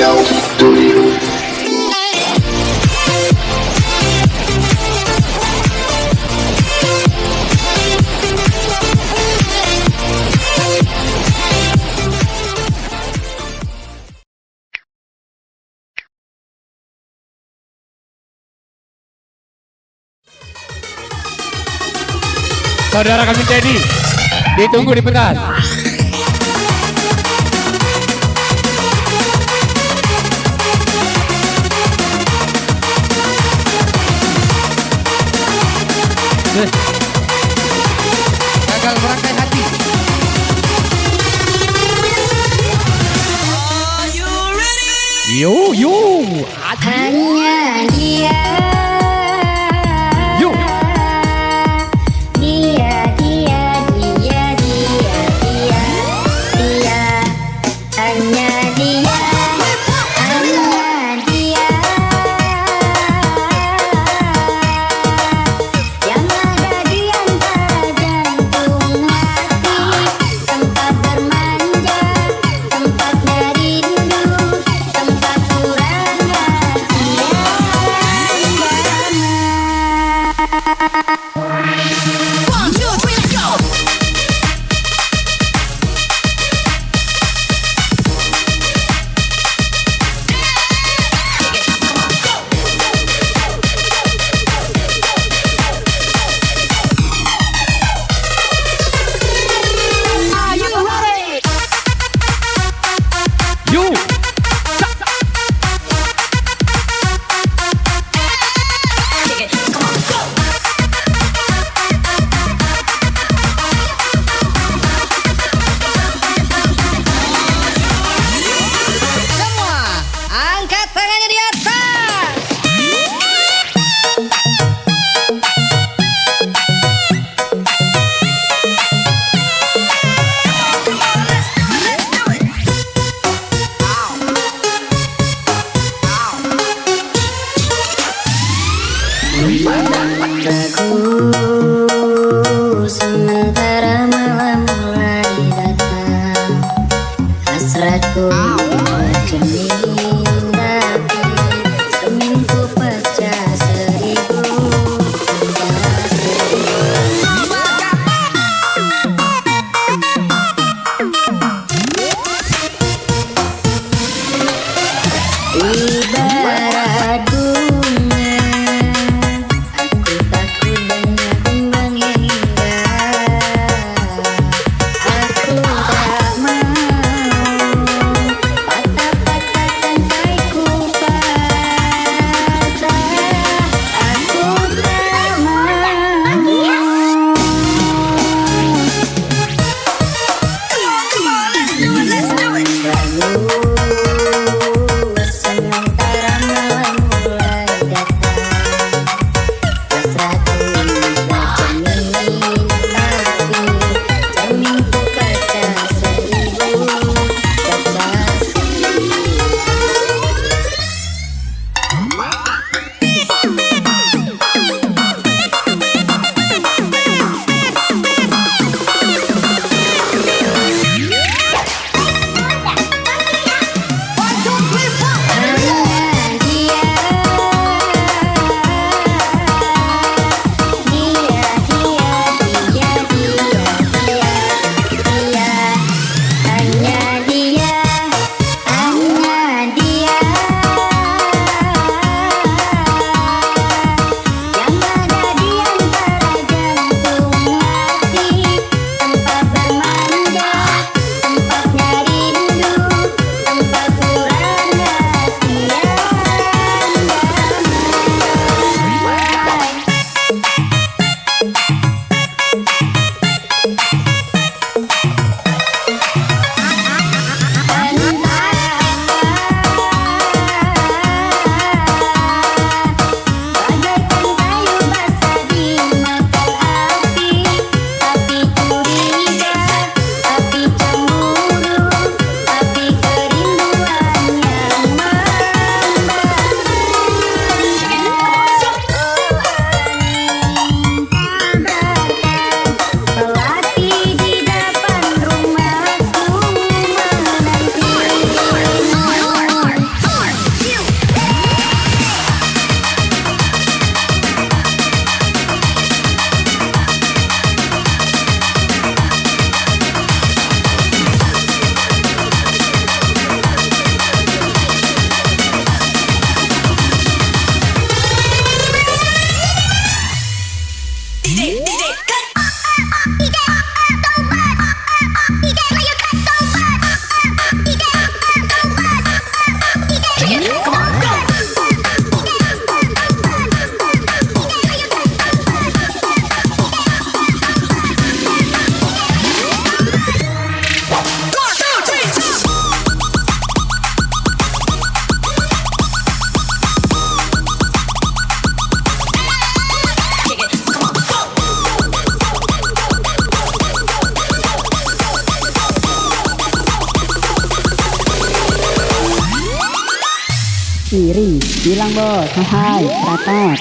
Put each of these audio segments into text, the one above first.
Official Studio. Saudara kami Teddy, ditunggu di pentas. Gagal merangkai hati. Yo yo, Hanya dia. yo. Hanya dia, yang ada di antara jantung hati, tempat bermanja, tempat merindu, tempat kurang rahasia One, two, three, let's go. Yo. Semua angkat tangannya di atas. Sementara malam mulai datang, hasratku bercermin, tapi cerminku pecah seribu. Ibarat bunga, aku takut banyak kembang yang indah. Aku tak mau patah-patahkan kiri, bilang bos, hai, praktek.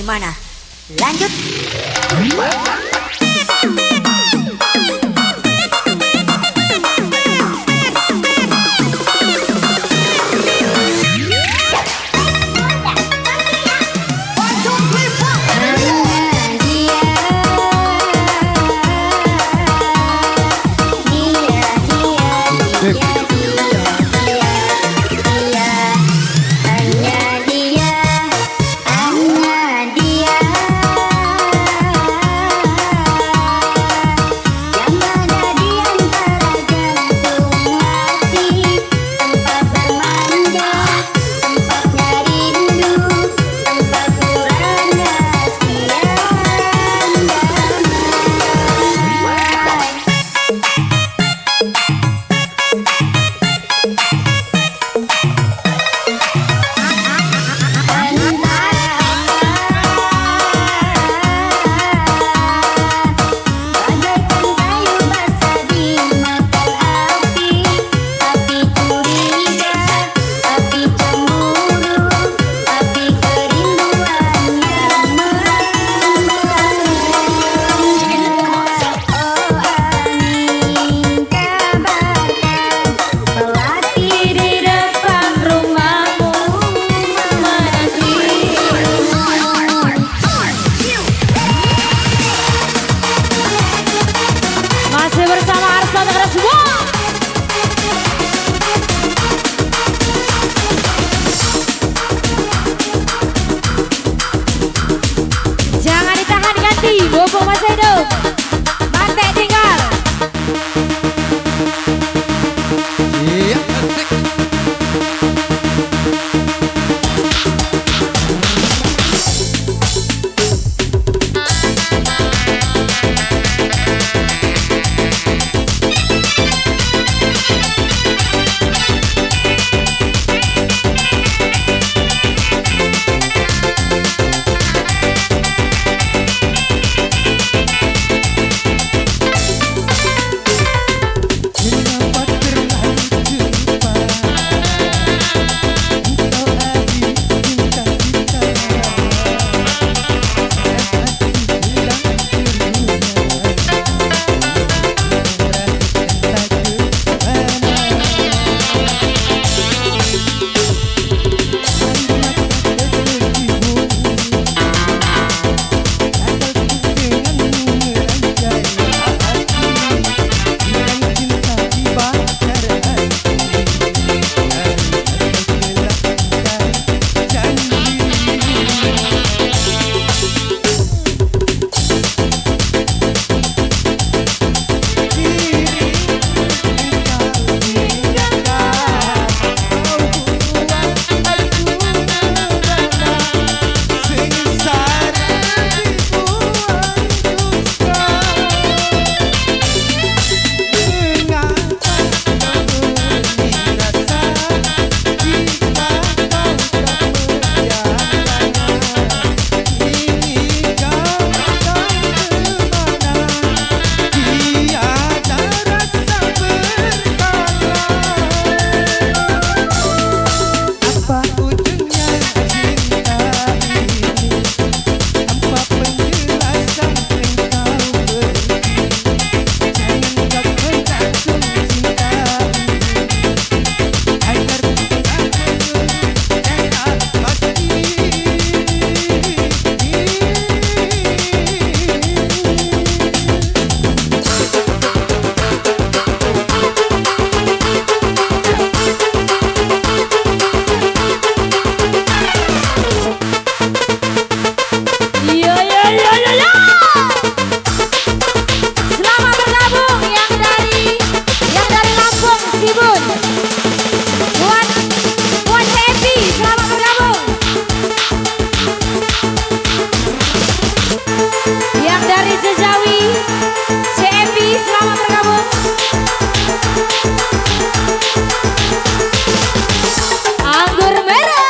Bagaimana? Lanjut. CMB selamat bergabung. Anggur merah.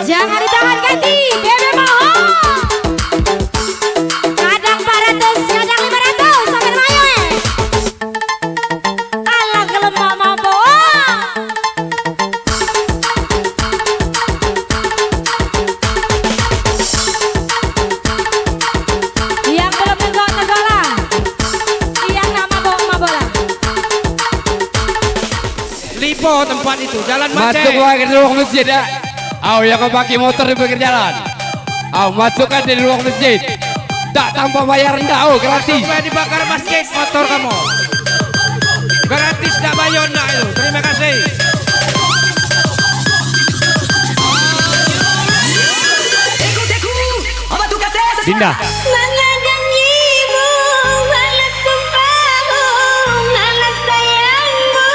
Jangan ditahan ganti, Bebe Moho. Kadang 400, kadang 500, sampai mayo Alah gelemak mampu. Yang belum nenggok-nenggolan, yang gak mabok-mabolan. Lipo tempat itu, jalan Masuk macet. lagi di ruang masjid ya. Aw yang pakai motor di pinggir jalan. Aw masukkan di ruang masjid. Tak tanpa bayar rendah, oh gratis. Supaya dibakar masjid motor kamu. Gratis tak bayar nak itu. Terima kasih. Dinda. Mana janjimu, mana sumpahmu, mana sayangmu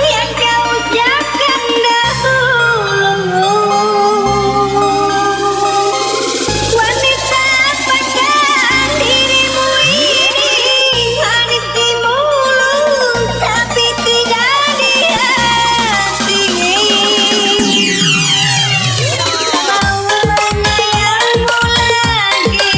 yang kau ucapkan dahulu. Wanita apakah dirimu ini manis di mulut tapi tidak di hati. Tak mau menyayangimu lagi.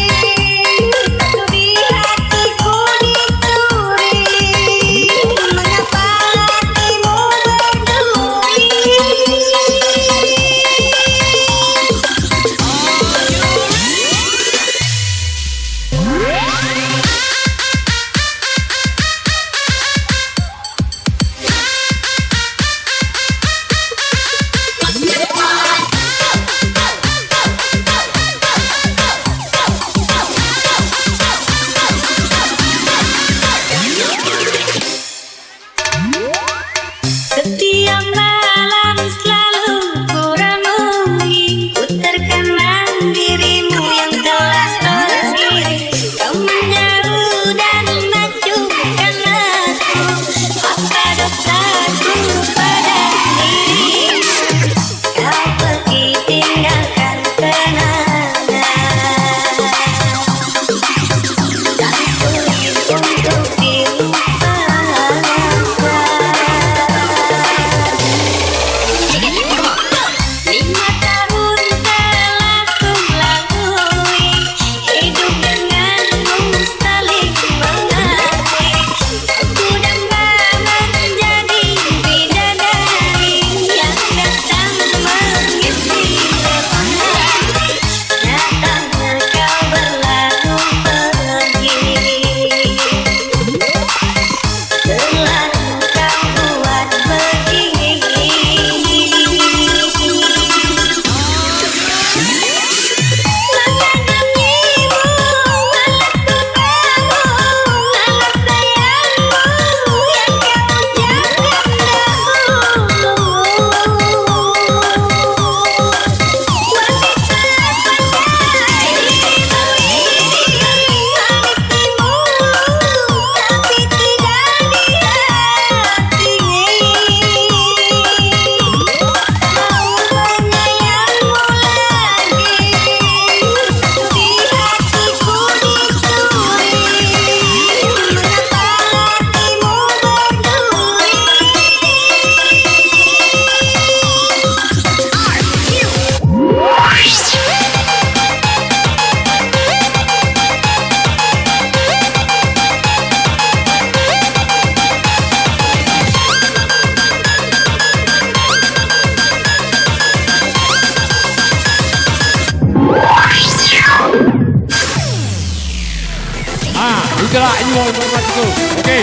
Itulah ini informasiku. Oke.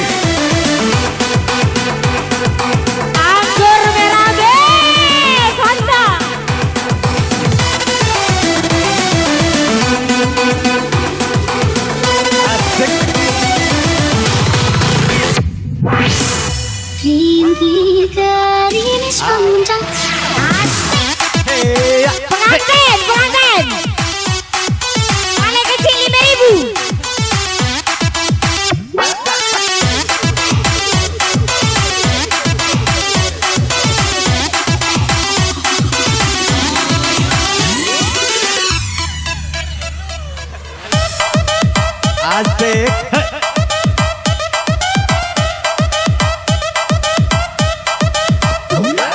Anggur merah be, Honda. Rintik gerimis memuncak. Asik. Pengantin. Paling kecil 5.000. Asik. Betul.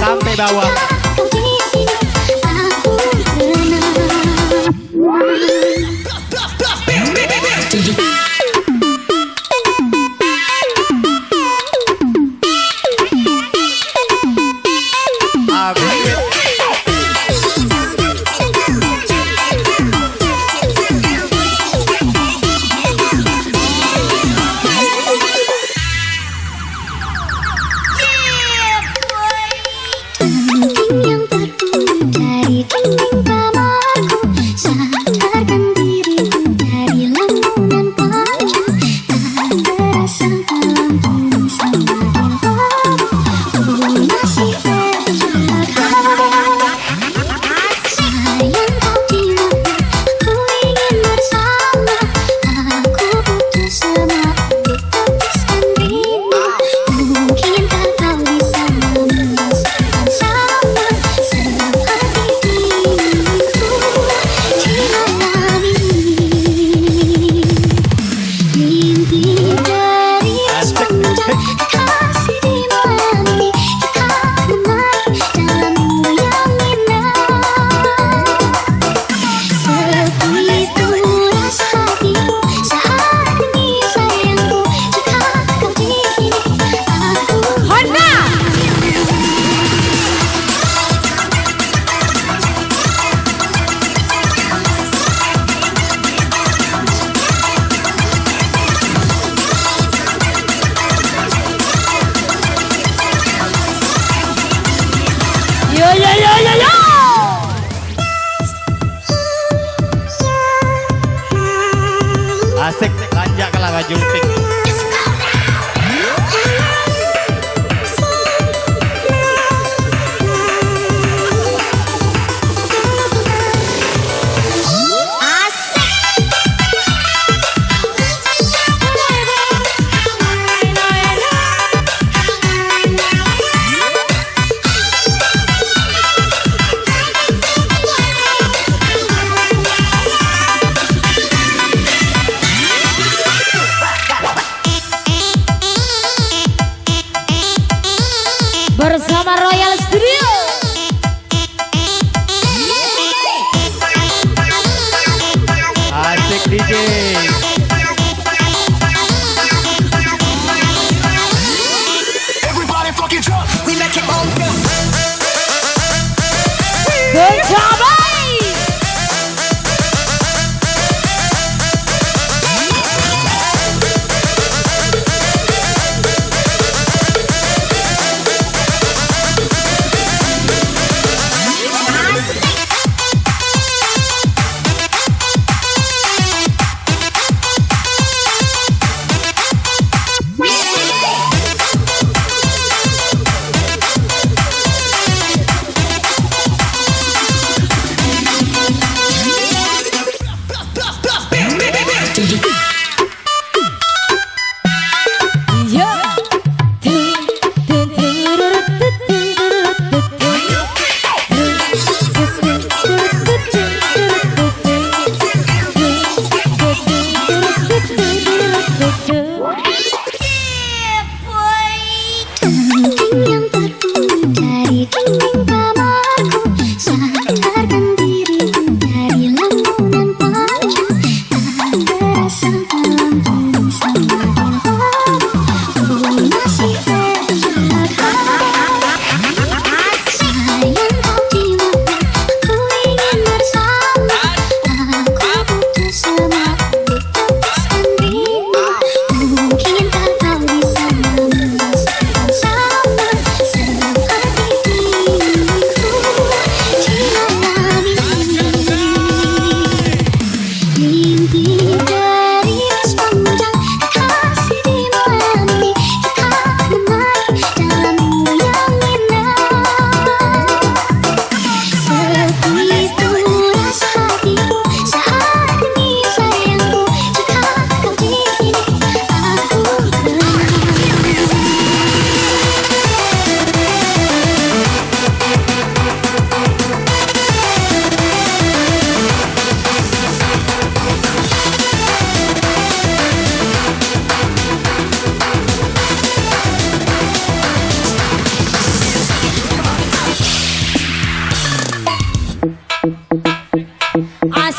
Sampai bawah. Asik, lanjak kalah baju pink. Bersama Royal Studio. Asik DJ. Everybody fucking drunk. We make it all good. Good job, boy.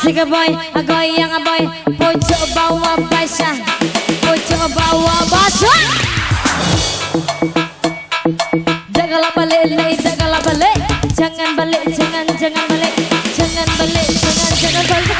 Asik boy, goyang boy, pojok bawah basah, pojok bawah basah. Janganlah balik, janganlah balik, jangan balik, jangan balik, jangan balik, jangan balik.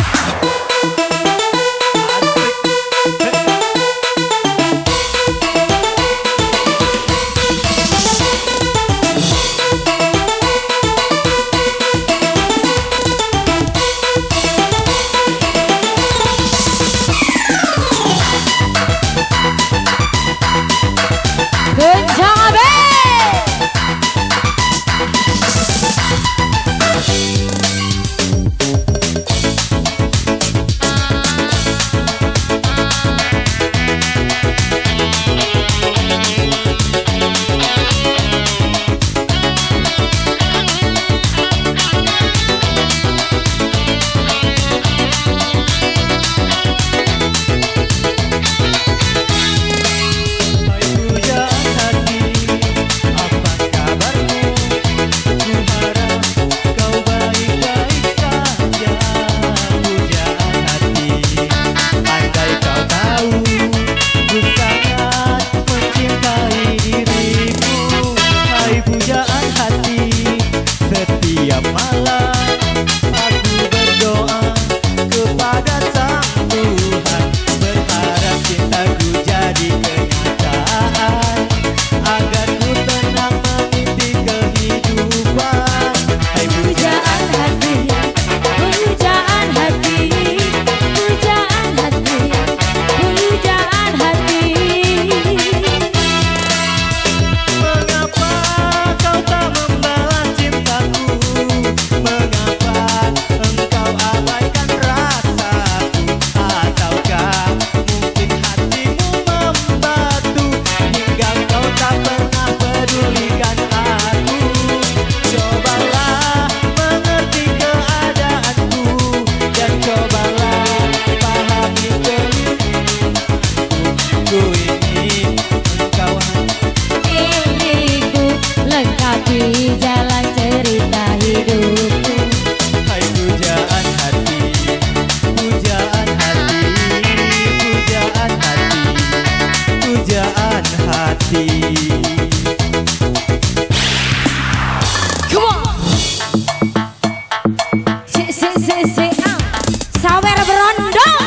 Sawer berondong.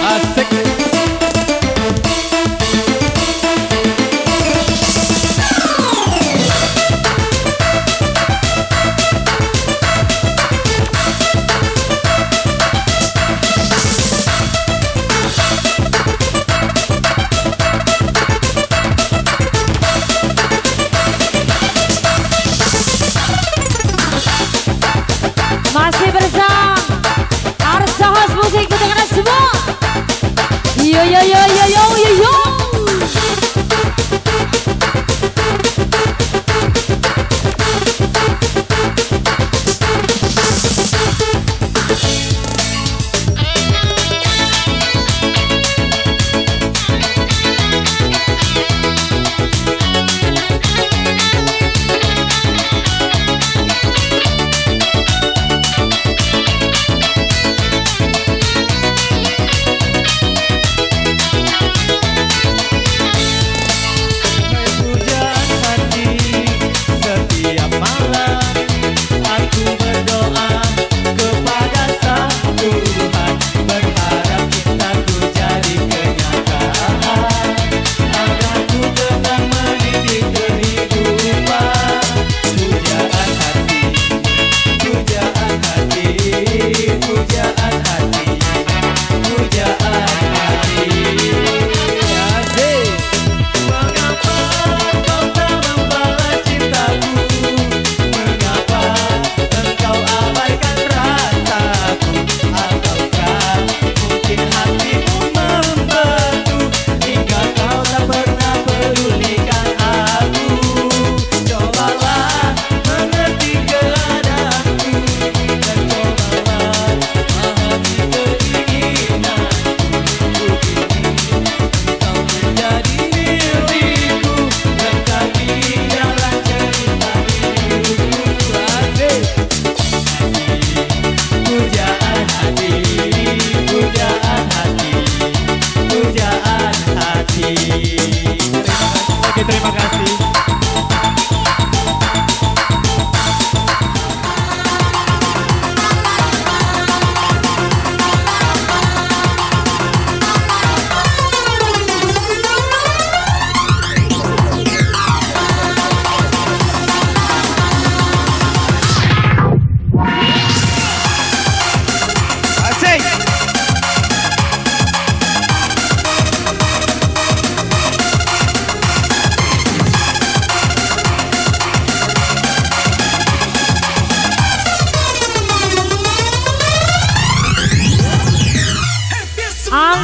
Asik. Masih bersama Arsa House Musik dengan semua. Yo yo yo yo yo yo yo. Setiap malam aku berdoa kepada Sang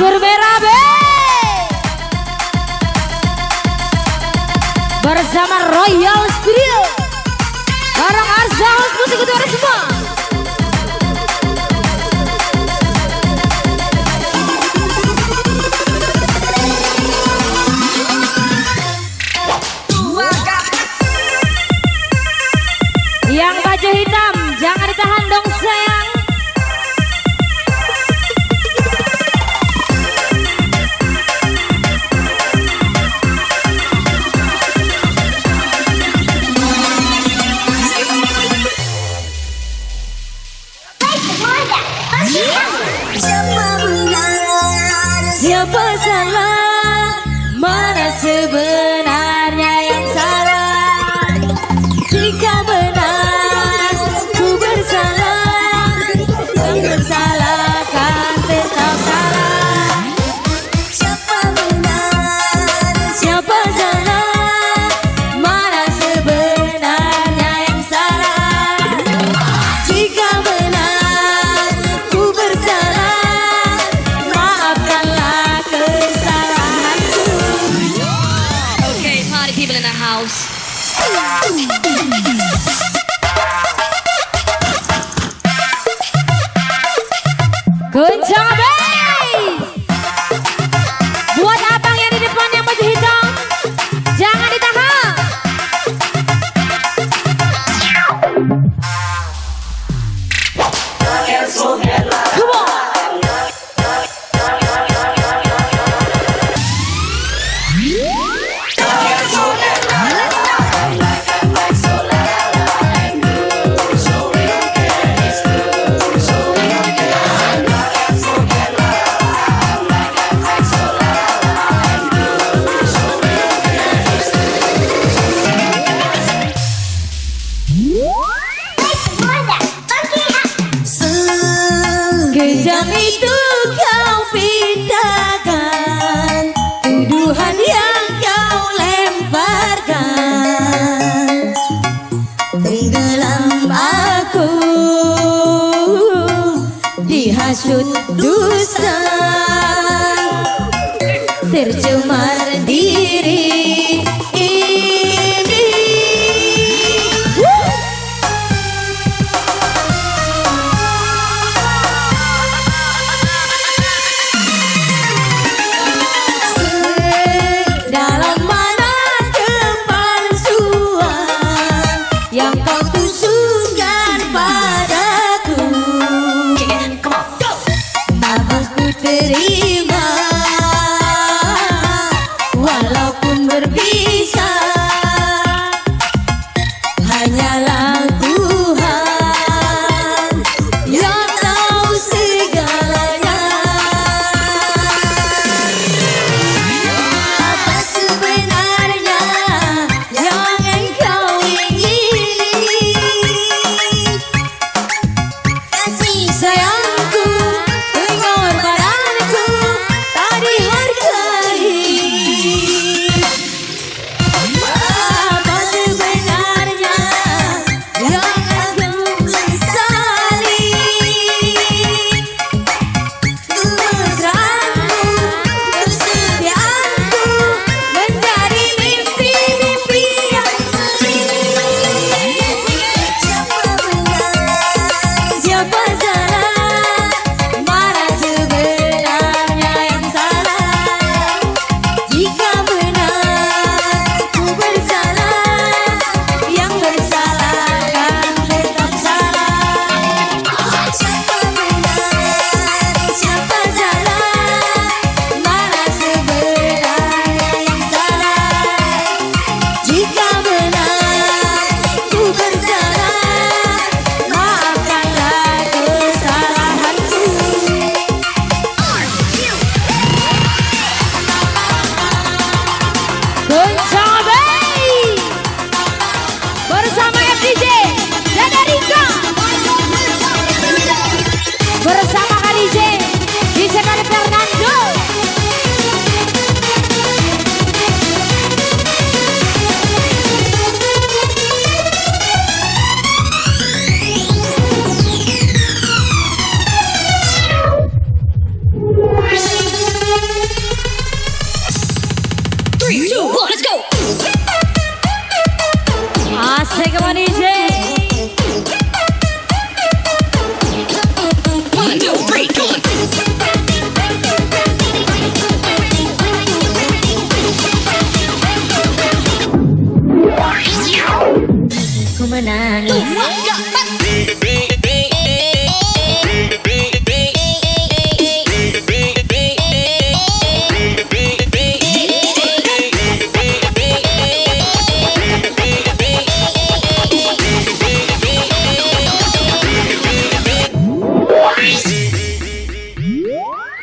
Anggur merah be. Bersama Royal Studio. Bareng Arsa House Musik Utara semua. Yang baju hitam jangan ditahan dong sayang. Siapa salah, mana sebenarnya yang salah? Jika benar ku bersalah, yang bersalahkan tetap salah. Siapa benar, siapa salah, mana sebenarnya yang salah? Jika benar ku bersalah, maafkanlah kesalahanku. Okay, party people in the house. Kencang bay. Buat abang yang di depan yang baju hitam, jangan ditahan. Come on. Kejam itu kau pindahkan, tuduhan yang kau lemparkan. Tenggelam aku dihasut dusta, tercemar diri ini. Dalam mana kepalsuan yang kau tusukkan padaku? Mama ku terima, walaupun berpisah. Hanyalah Tuhan yang tahu segalanya. Apa sebenarnya yang engkau ingini? Kasih sayangku, pengorbananku tak dihargai. Apa sebenarnya yang engkau sesali? Kemesraanmu, kesetiaanku menjadi mimpi-mimpi yang sering. Siapa benar, siapa salah,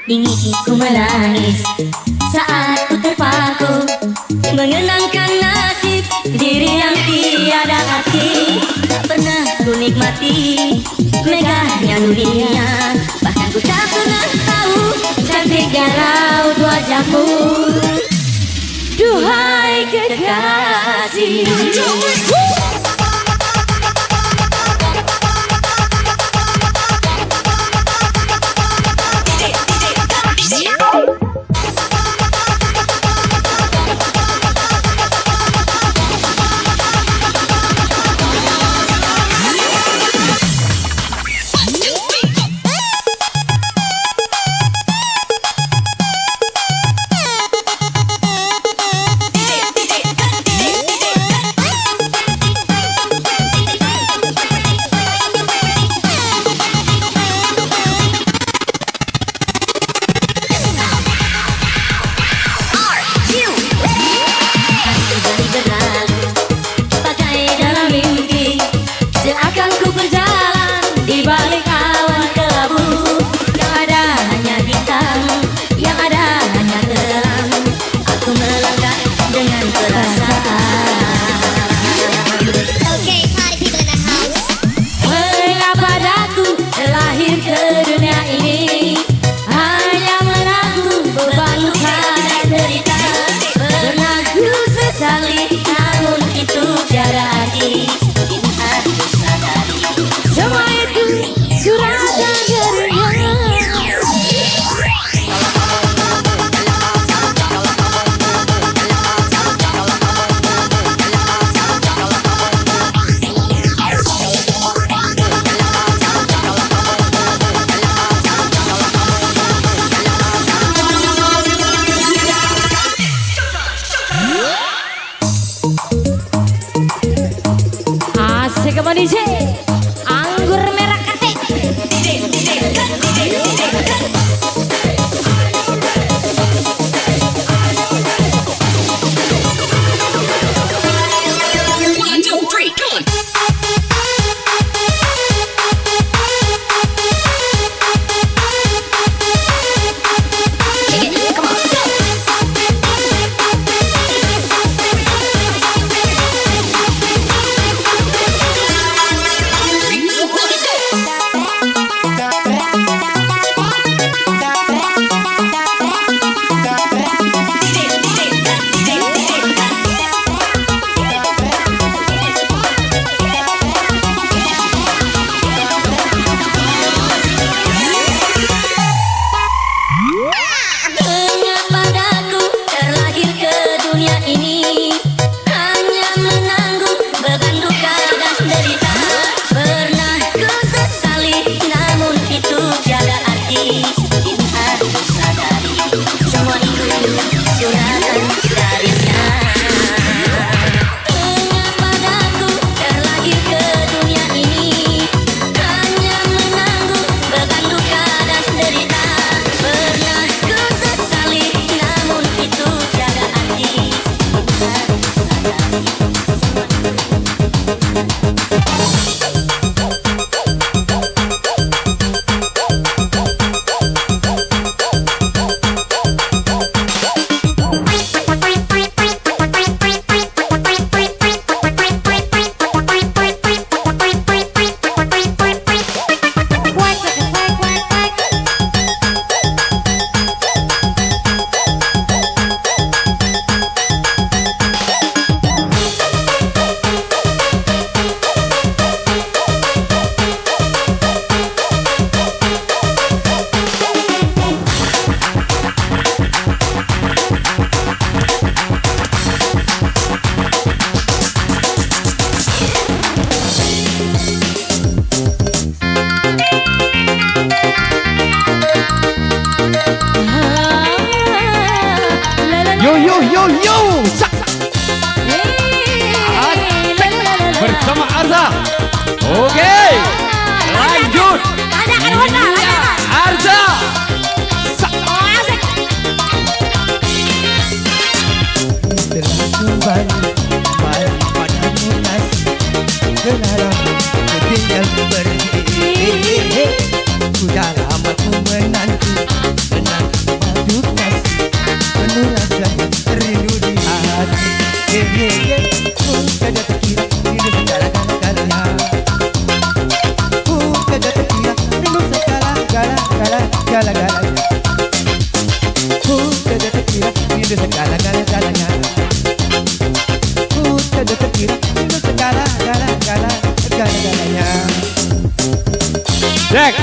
ingin ku menangis saat ku terpaku mengenangkan nasib diri yang tiada arti. Tak pernah ku nikmati megahnya dunia, bahkan ku tak pernah tahu cantiknya raut wajahmu. Duhai kekasih,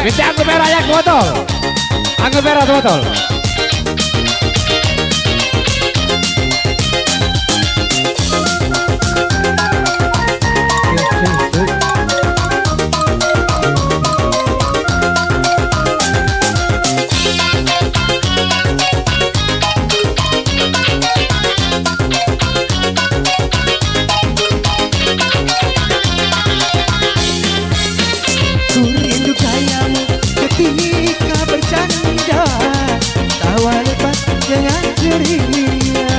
minta anggur merah ya ke botol. Anggur merah ke botol. Ku rindu kayamu ketika bercanda, tawa lepas dengan ceria.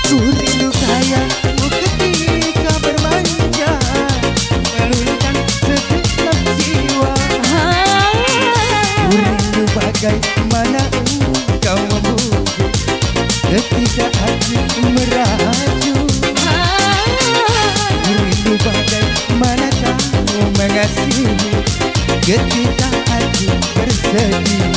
Ku rindu kayamu ketika bermanja, meluluhkan segenap jiwa. Ku rindu bagaimana engkau membujuk ketika hati meraju. Rindu bagaimana kamu mengasihi ketika hati bersedih.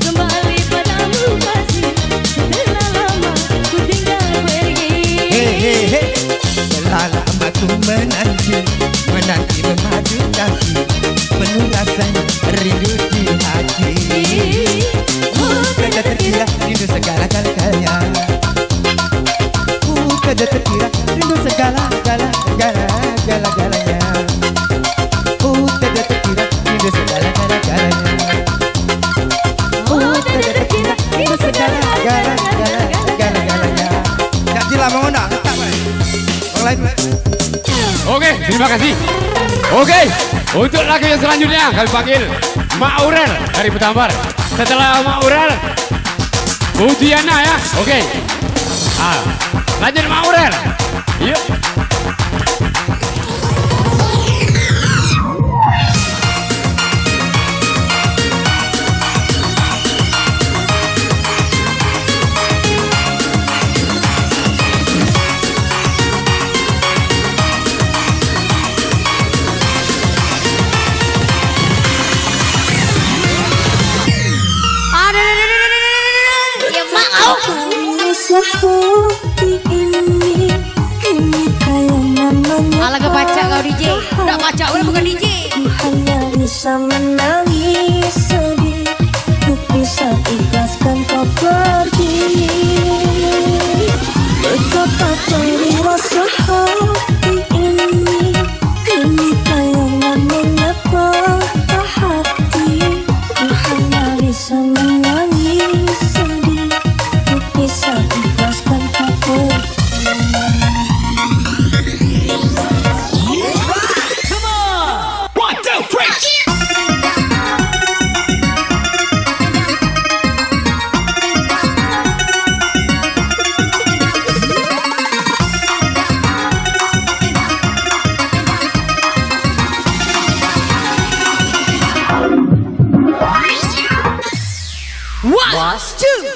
Kembali padamu kasih, setelah lama ku tinggal pergi. Hehehe, telah lama ku menanti memadu dahi, penuh rasanya rindu di hati. Kada terkira rindu segala-galanya, kada terkira rindu segala-galanya. Kada terkira rindu segala-galanya. Kada terkira rindu segala-galanya. Jadilah mengundang, tak baik. Orang lain. Oke, terima kasih. Oke, untuk lagu yang selanjutnya kami panggil Mak Aurel dari Petambar. Setelah Mak Aurel, Bu Diana ya. Oke. Lanjut Mak Aurel. Yuk. Ya mau. Alah gak baca kau DJ. Udah baca udah bukan DJ. Hanya bisa menangis sedih, ku bisa ikhlaskan kau pergi. Betapa perih rasa hati ini kayangan menyapa hati. Ku hanya bisa menangis sedih, ku bisa ikhlaskan kau pergi.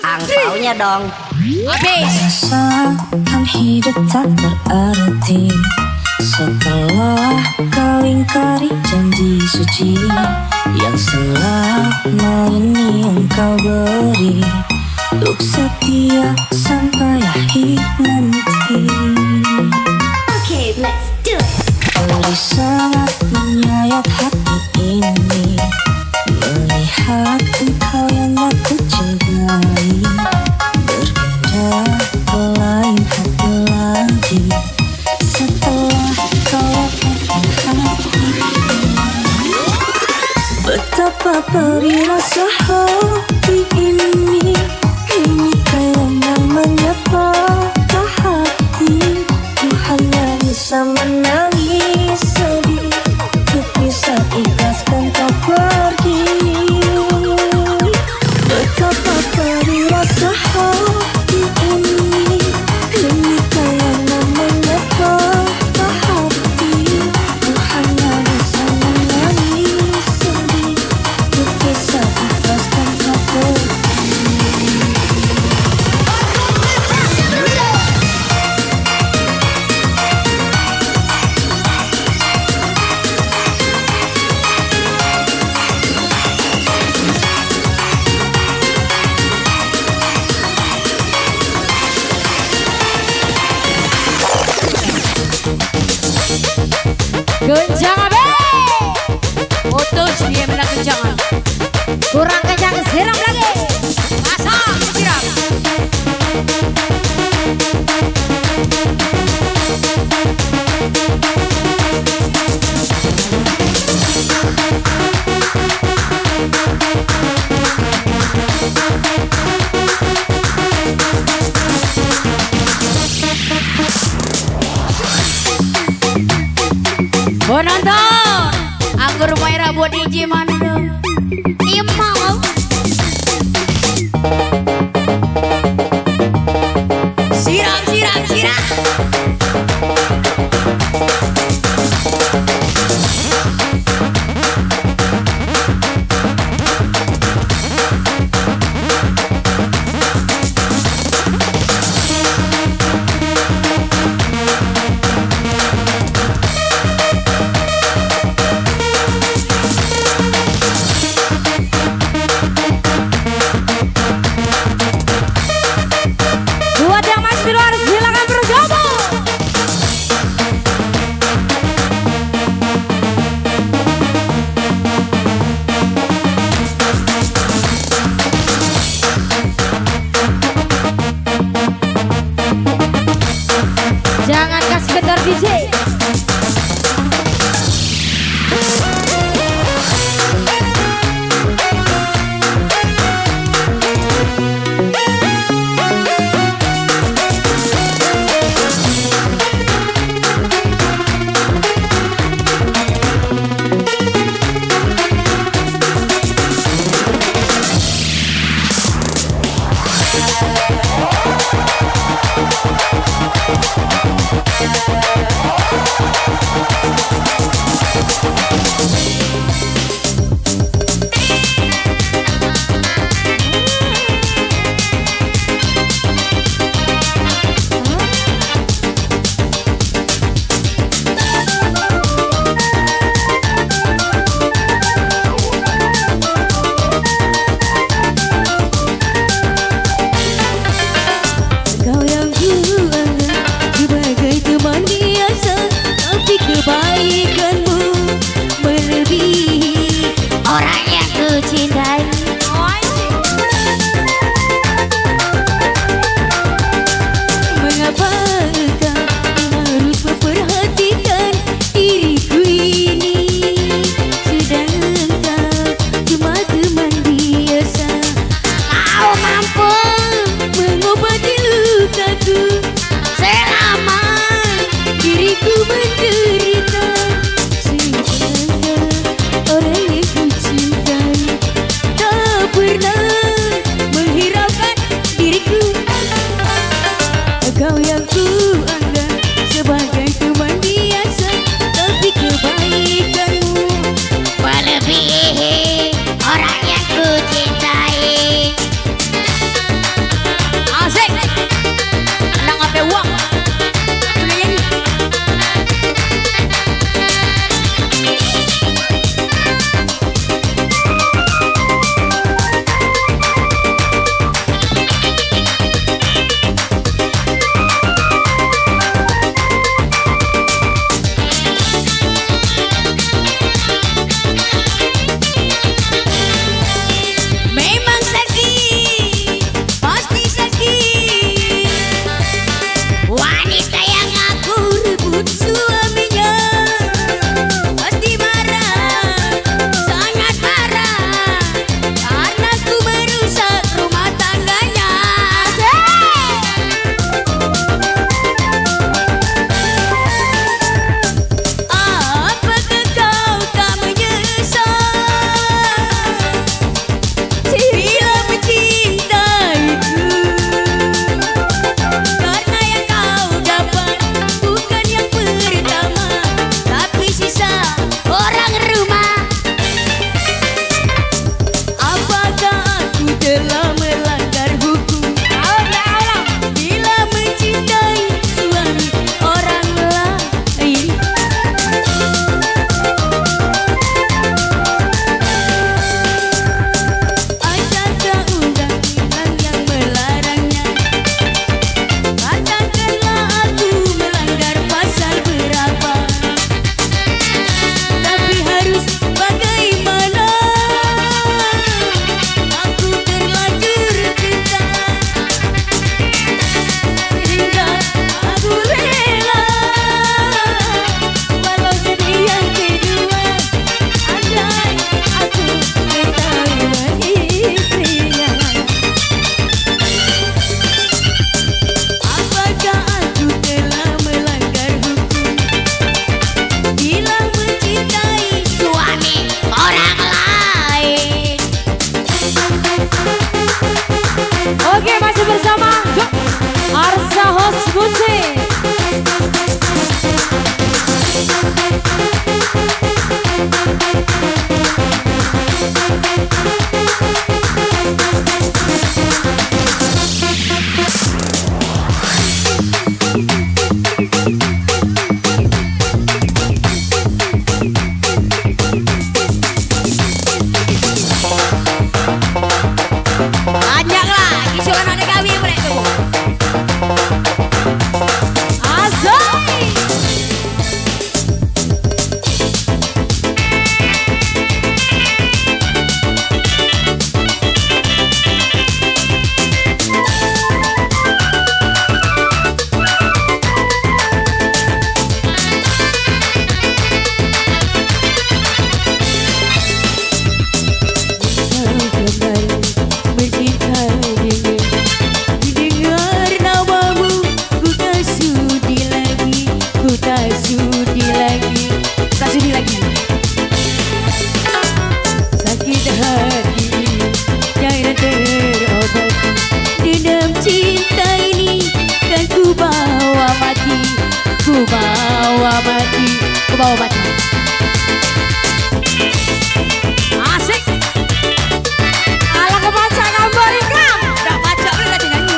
Angpaunya dong. Habis. Rasakan hidup tak berarti setelah kau ingkari janji suci yang selama ini engkau beri untuk setia sampai akhir nanti. Okay, let's do it. Beri sangat menyayat hati ini melihat engkau yang aku cintai berpindah ke lain hati lagi setelah kau lapangkan hati. Betapa perih rasa hati ini kayangan menyapa hati. Ku hanya bisa menangis sedih, ku bisa ikhlaskan kau pergi. Betapa perih rasa hati ini kayangan menyapa hati. Ku hanya bisa menangis sedih, ku bisa ikhlaskan kau pergi. tidak kencang. Kurang kencang, siram lagi. Pasang, siram. Penonton, anggur merah buat DJ mana dong? Iya mau. Siram, siram, siram. Buat yang masih di luar silakan bergabung. Jangan kasih kendor DJ. mati, ku bawa mati, ku bawa mati. Asik. Ala kebaca gambar ikram. Dah baca boleh dah nyanyi.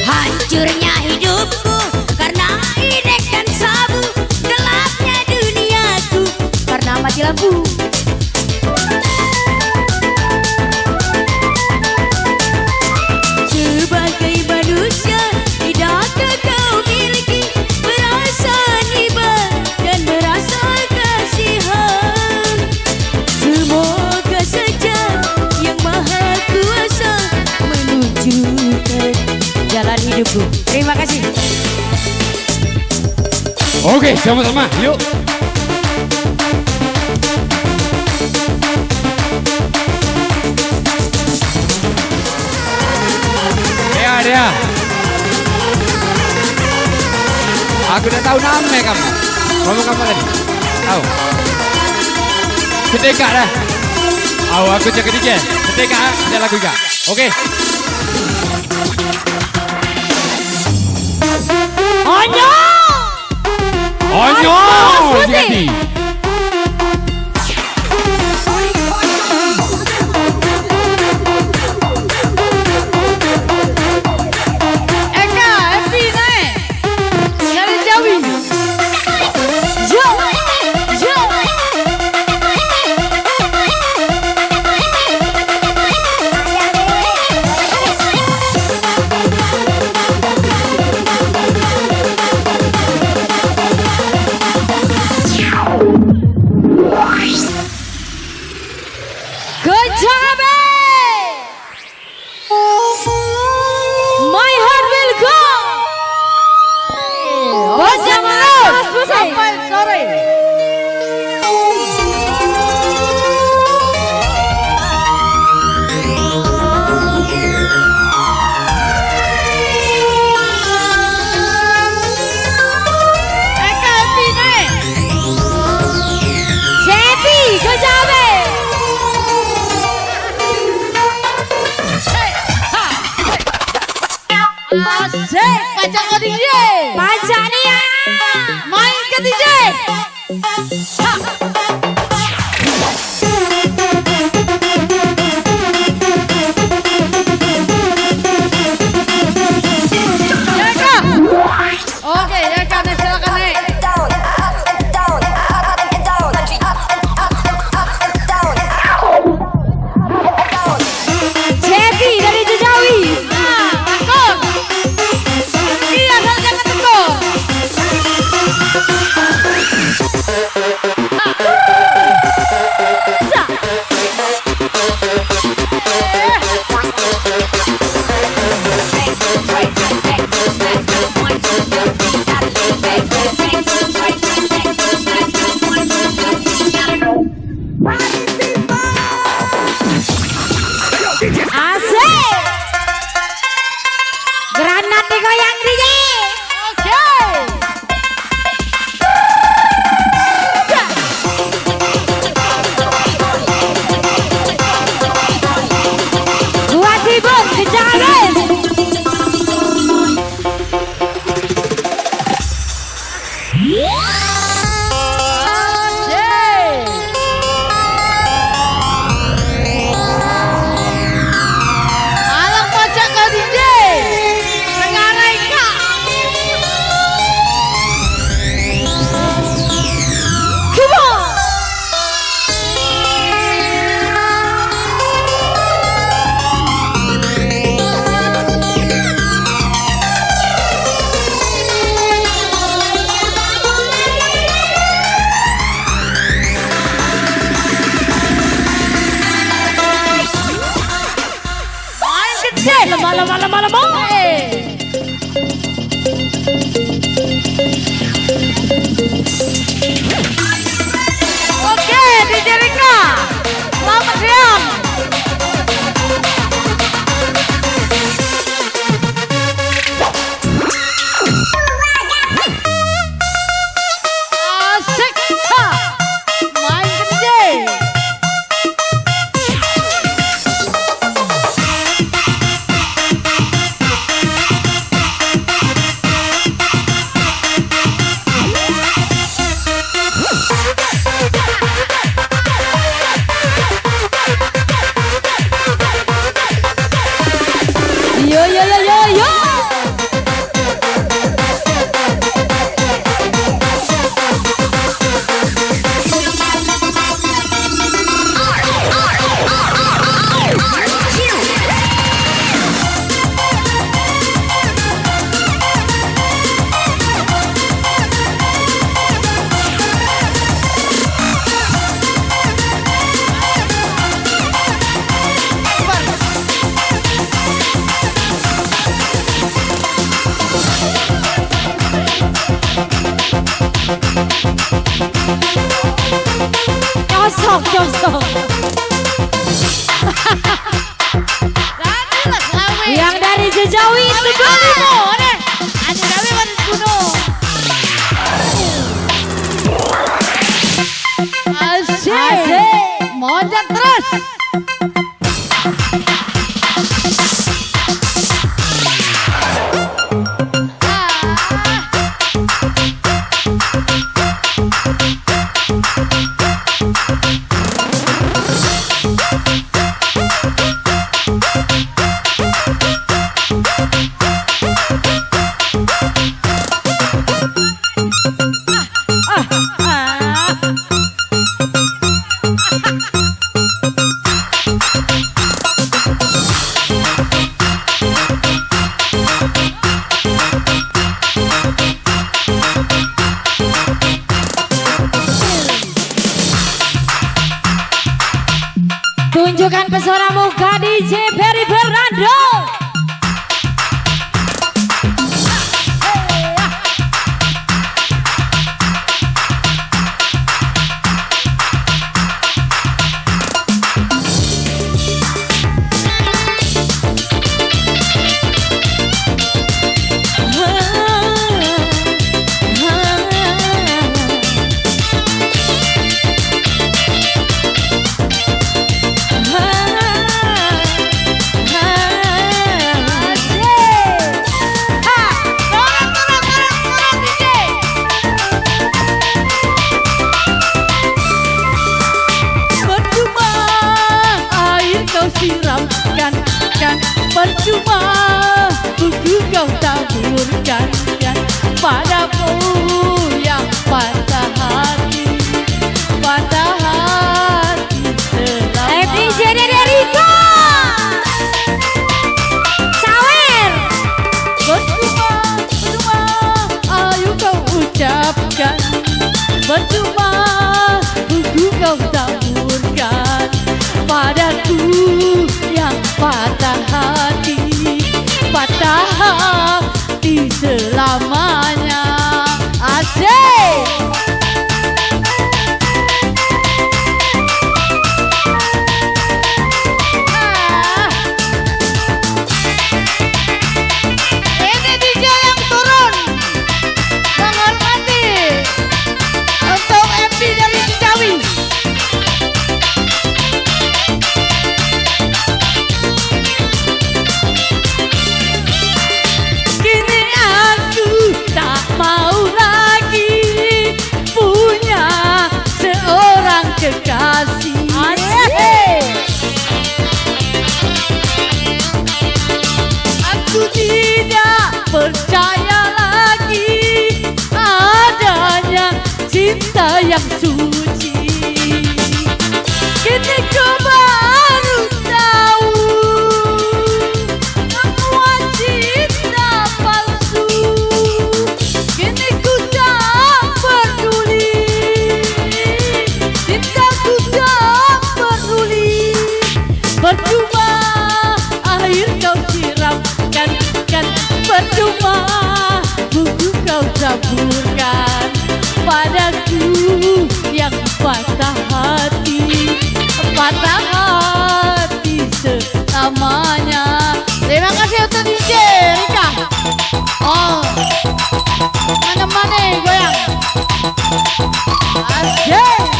Hancurnya hidupku karena inek dan sabu, gelapnya duniaku Karena mati lampu. Sebagai manusia tidakkah kau miliki perasaan iba dan merasa kasihan. Semoga saja yang maha kuasa menunjukkan Jalan hidupku. Terima kasih. Oke, sama-sama. Yuk. Dea. Aku udah tahu nama kamu. Ngomong kamu tadi. Tahu. Ketika dah. Aku jaga DJ. Ketika ada lagu juga. Oke. Onyo. Onyo. Putih. Jadi. Eka, Epi naik. Dari Jawi. Yo. Yo. Good job, My heart will go. Jangan sampai sore. Eka, Epi naik. Cepi, good job, Asik, pajak ke DJ. Pajak nih ya. Main ke DJ. Ha. Eka. Oke, Eka nih silakan naik. Cepi dari Jawi. Akor. Iya, jangan tekor. Asik. Granat digoyang DJ. Oke. Dua sibuk kejarin. Alang pajak ke DJ. Sengarai kak. Come on. Main kecil. Lemah. Oke, DJ Rika. Selamat siang. Asik. Ha. Main ke DJ. sosok. Yang dari Jejawi itu Gunung. Ada kami dari Gunung. Asik. Moncat terus. Tunjukkan pesona muka DJ Ferry Fernando. Siramkan kan percuma buku kau taburkan kan padaku yang patah hati selama DJ dari Rika Sawer percuma ayo kau ucapkan percuma buku kau taburkan padaku yang patah hati selamanya. Asik. Ini DJ yang turun menghormati untuk MD dari Cicawi. Kekasih. Aku tidak percaya lagi adanya cinta yang suci. Kini ku baru tahu semua cinta palsu. Kini ku tak peduli. Percuma air kau siramkan kan percuma buku kau taburkan padaku yang patah hati selamanya. Terima kasih untuk DJ Rika. Oh, mana goyang. Asik.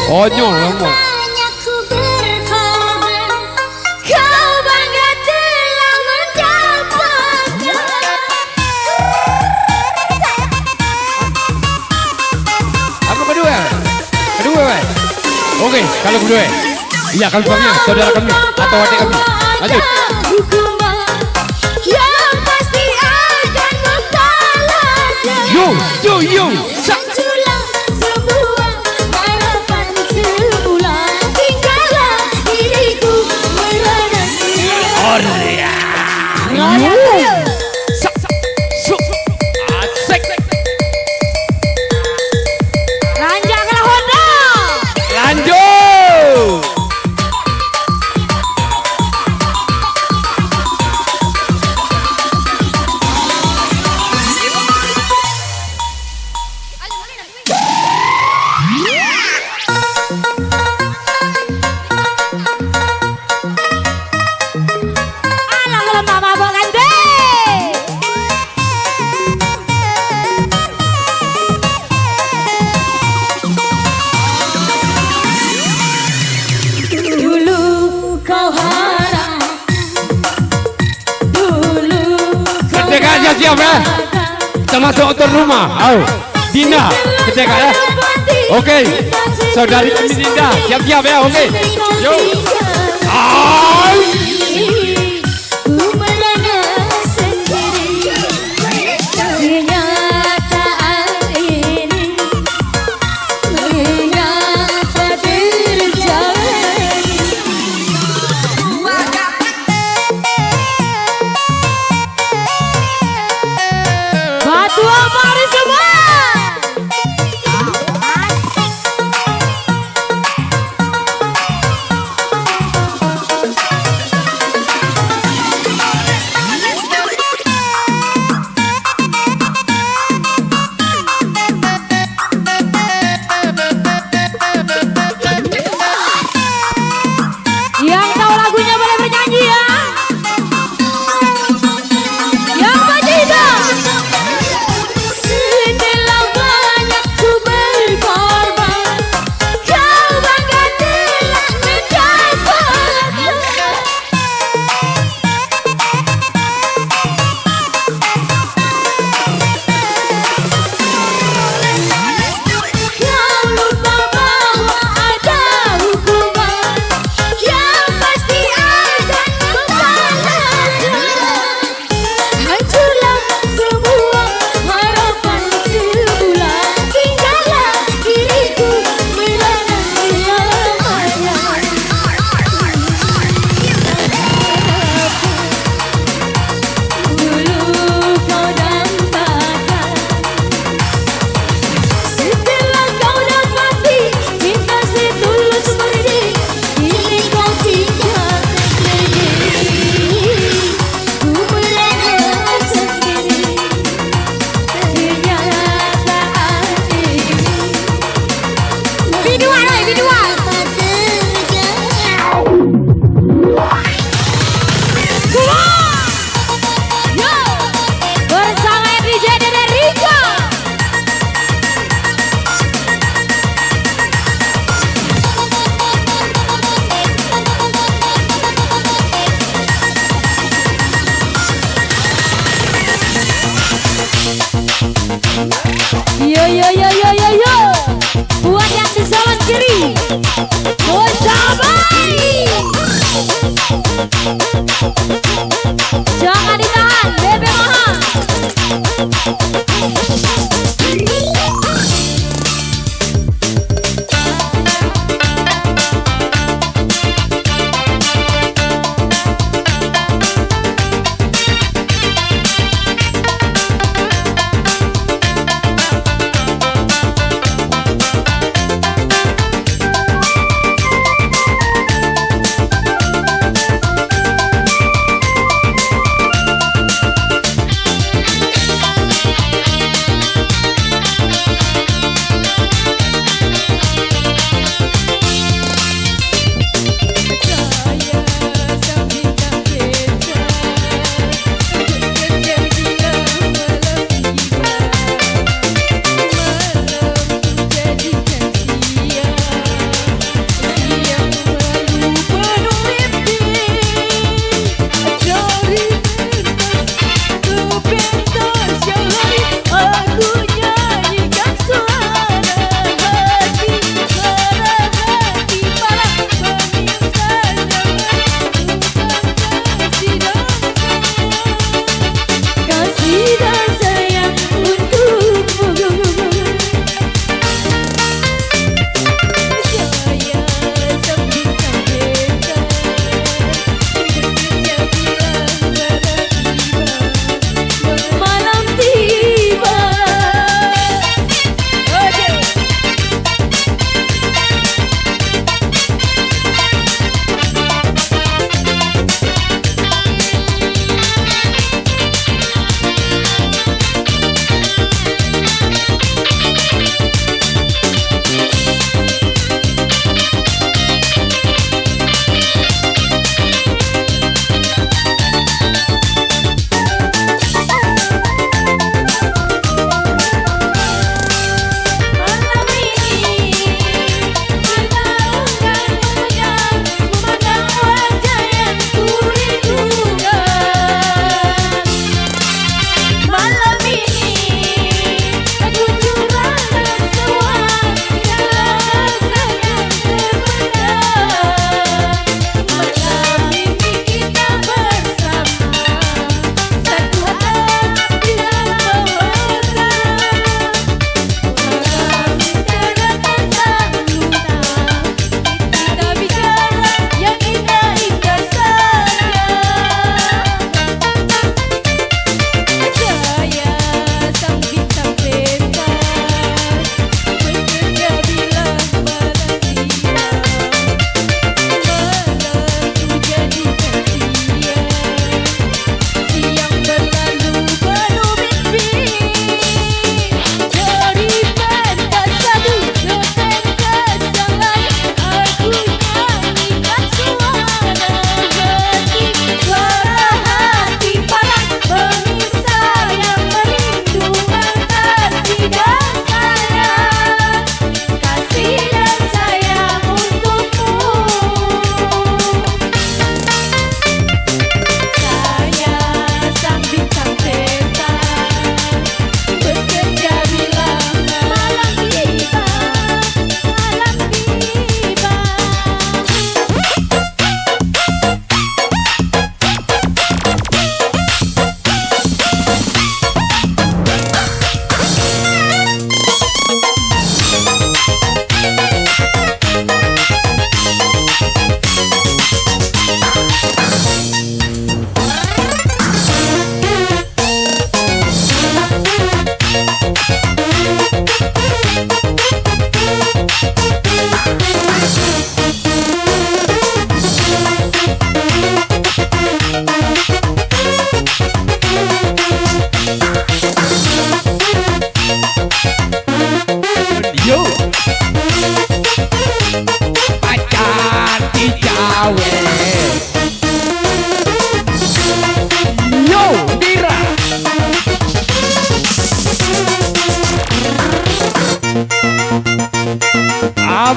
Onyol kamu. Banyak ku berkorban, kau bangga telah mendapatkan. Aku kedua. Oke, kalau kedua. Iya, kami panggil saudara kami atau adik kami. Lanjut. Yang pasti akan membalasnya. Yo. Hancurlah semua harapan semula. Tinggallah diriku merana. Asik. Ranjaklah Honda. Lanjut. Alah kalau mama bukan deh. Dulu kau harap. Dulu kau Ketika aja siap ya. Kita masuk untuk rumah. Ayo, Dinda, ketika ya. Oke, saudari kami Dinda, siap-siap ya. Oke, yo. Ay. Ku merana sendiri. Kenyataan ini mengapa terjadi? Batu apa hari semua?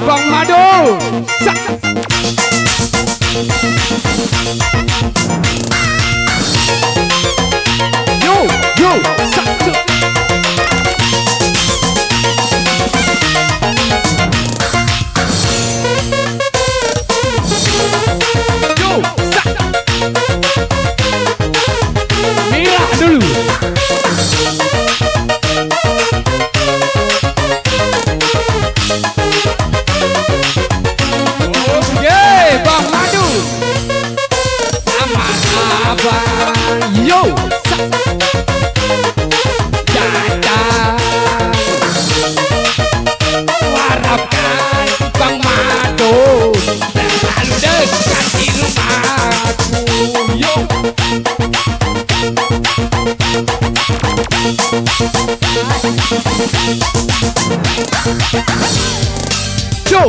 Bang Madu. Yo, satu. Yo, satu. Mira dulu. Oke, Bang Madu. Sama abang. Yo, datang. Harapkan Bang Madu selalu dekat di rumahku. Yo. Yo,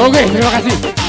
Oke, terima kasih.